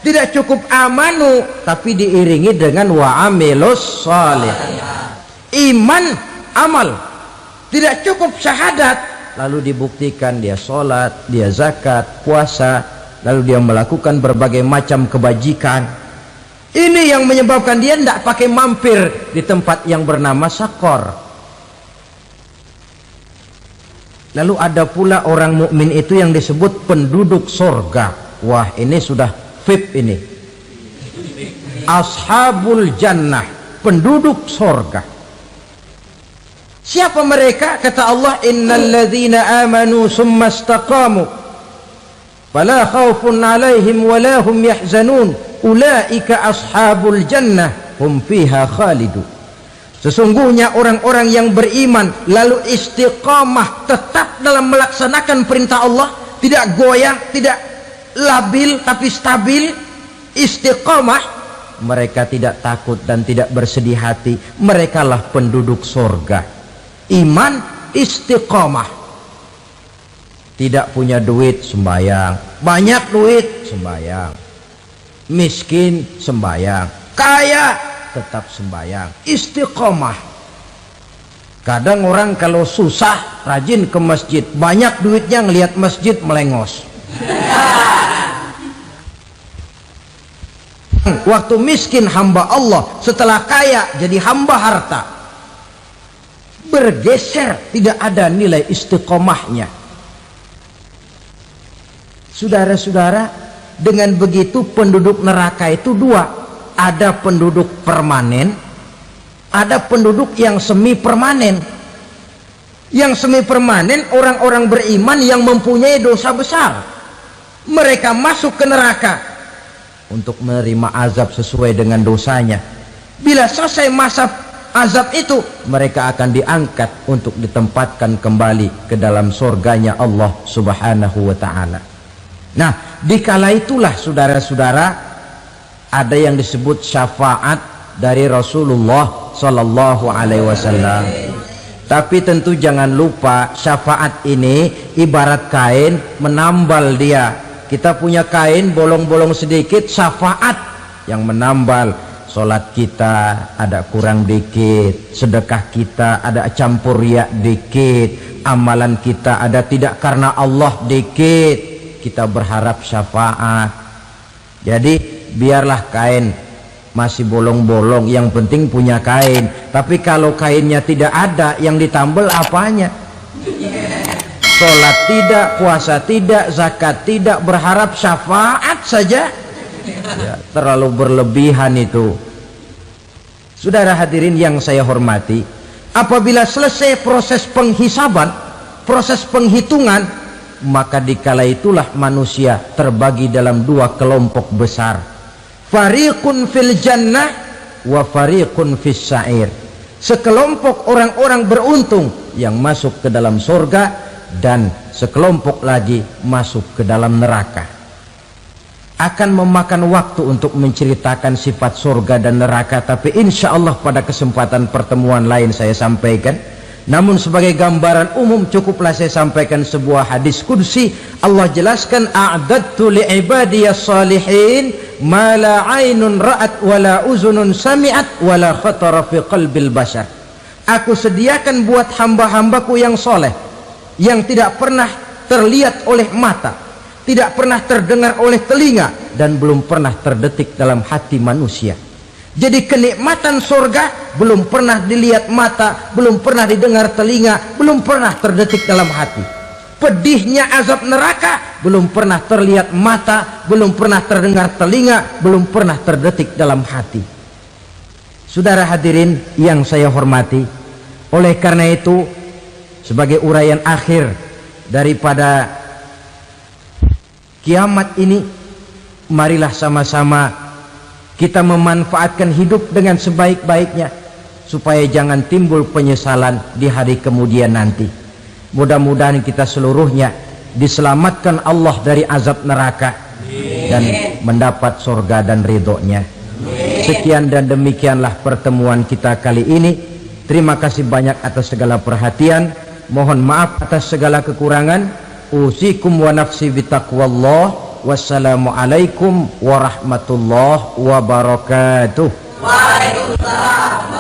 tidak cukup amanu, tapi diiringi dengan wa amilus salih. Iman, amal. Tidak cukup syahadat, lalu dibuktikan dia sholat, dia zakat, puasa, lalu dia melakukan berbagai macam kebajikan. Ini yang menyebabkan dia tidak pakai mampir di tempat yang bernama Sakor. Lalu ada pula orang mukmin itu yang disebut penduduk surga. Wah, ini sudah VIP ini. Ashabul jannah, penduduk surga. Siapa mereka? Kata Allah, innal ladzina amanu summa istaqamu fala khaufun alaihim wala hum yahzanun ulaika ashabul jannah hum fiha khalidun. Sesungguhnya orang-orang yang beriman lalu istiqamah, tetap dalam melaksanakan perintah Allah, tidak goyah, tidak labil tapi stabil, istiqamah, mereka tidak takut dan tidak bersedih hati. Merekalah penduduk surga. Iman, istiqamah. Tidak punya duit, sembayang. Banyak duit, sembayang. Miskin, sembayang. Kaya, tetap sembayang. Istiqamah. Kadang orang kalau susah rajin ke masjid, banyak duitnya ngelihat masjid melengos. Waktu miskin hamba Allah, setelah kaya jadi hamba harta. Bergeser, tidak ada nilai istiqomahnya. Saudara-saudara, dengan begitu penduduk neraka itu dua. Ada penduduk permanen, ada penduduk yang semi permanen. Yang semi permanen orang-orang beriman yang mempunyai dosa besar. Mereka masuk ke neraka untuk menerima azab sesuai dengan dosanya. Bila selesai masa azab itu, mereka akan diangkat untuk ditempatkan kembali ke dalam surganya Allah Subhanahu wa ta'ala. Nah, dikala itulah saudara-saudara, ada yang disebut syafaat dari Rasulullah Sallallahu Alaihi Wasallam. Tapi tentu jangan lupa, syafaat ini ibarat kain menambal dia. Kita punya kain bolong-bolong sedikit, syafaat yang menambal. Sholat kita ada kurang dikit, sedekah kita ada campur riak dikit, amalan kita ada tidak karena Allah dikit, kita berharap syafaat. Jadi biarlah kain masih bolong-bolong, yang penting punya kain. Tapi kalau kainnya tidak ada, yang ditambal apanya? Sholat tidak, puasa tidak, zakat tidak, berharap syafaat saja, ya, terlalu berlebihan itu. Saudara hadirin yang saya hormati, apabila selesai proses penghisaban, proses penghitungan, maka dikala itulah manusia terbagi dalam dua kelompok besar. Fariqun fil jannah wa fariqun fis sa'ir. Sekelompok orang-orang beruntung yang masuk ke dalam surga, dan sekelompok lagi masuk ke dalam neraka. Akan memakan waktu untuk menceritakan sifat surga dan neraka, tapi insya Allah pada kesempatan pertemuan lain saya sampaikan. Namun sebagai gambaran umum cukuplah saya sampaikan sebuah hadis qudsi. Allah jelaskan, a'dadtu li'ibadiyas salihin ma la ainun ra'at wa la uzunun sami'at wa la khatara fi qalbil bashar. Aku sediakan buat hamba-hambaku yang soleh, yang tidak pernah terlihat oleh mata, tidak pernah terdengar oleh telinga, dan belum pernah terdetik dalam hati manusia. Jadi kenikmatan surga belum pernah dilihat mata, belum pernah didengar telinga, belum pernah terdetik dalam hati. Pedihnya azab neraka belum pernah terlihat mata, belum pernah terdengar telinga, belum pernah terdetik dalam hati. Saudara hadirin yang saya hormati, oleh karena itu sebagai uraian akhir daripada kiamat ini, marilah sama-sama kita memanfaatkan hidup dengan sebaik-baiknya, supaya jangan timbul penyesalan di hari kemudian nanti. Mudah-mudahan kita seluruhnya diselamatkan Allah dari azab neraka dan mendapat surga dan ridhonya. Sekian dan demikianlah pertemuan kita kali ini. Terima kasih banyak atas segala perhatian. Mohon maaf atas segala kekurangan. Usikum wa nafsi bitaqwallah. Wassalamualaikum warahmatullahi wabarakatuh. Waalaikumsalam.